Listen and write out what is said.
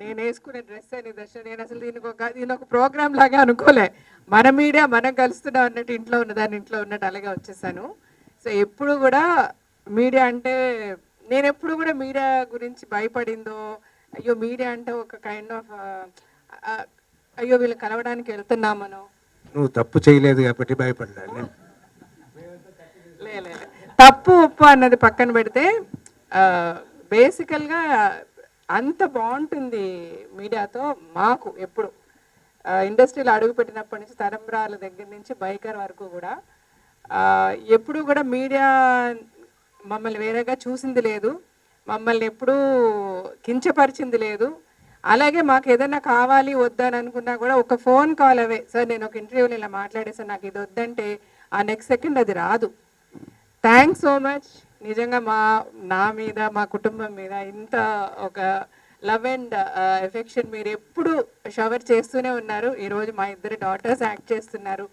నేను వేసుకునే డ్రెస్ అని దర్శన నేను అసలు దీని ఒక ప్రోగ్రామ్ లాగా అనుకోలే. మన మీడియా మనం కలుస్తున్నాం అన్నట్టు ఇంట్లో ఉన్నదాన్ని ఇంట్లో ఉన్నట్టు అలాగే వచ్చేసాను. సో ఎప్పుడు కూడా మీడియా అంటే నేను ఎప్పుడు కూడా మీడియా గురించి భయపడిందో, అయ్యో మీడియా అంటే ఒక కైండ్ ఆఫ్ అయ్యో వీళ్ళు కలవడానికి వెళ్తున్నామనో. నువ్వు తప్పు చేయలేదు కాబట్టి భయపడ్డాను. లే తప్పు ఉప్పు అన్నది పక్కన పెడితే బేసికల్గా అంత బాగుంటుంది మీడియాతో. మాకు ఎప్పుడు ఇండస్ట్రీలో అడుగు పెట్టినప్పటి నుంచి తరంబ్రాల దగ్గర నుంచి బైకర్ వరకు కూడా ఎప్పుడు కూడా మీడియా మమ్మల్ని వేరేగా చూసింది లేదు, మమ్మల్ని ఎప్పుడూ కించపరిచింది లేదు. అలాగే మాకు ఏదైనా కావాలి వద్దని అనుకున్నా కూడా ఒక ఫోన్ కాల్ అవే, సార్ నేను ఒక ఇంటర్వ్యూలో ఇలా మాట్లాడేసాను నాకు ఇది వద్దంటే ఆ నెక్స్ట్ సెకండ్ అది రాదు. Thanks so much. నిజంగా నా మీద మా కుటుంబం మీద ఇంత ఒక లవ్ అండ్ ఎఫెక్షన్ మీరు ఎప్పుడు షవర్ చేస్తూనే ఉన్నారు. ఈరోజు మా ఇద్దరు డాటర్స్ యాక్ట్ చేస్తున్నారు.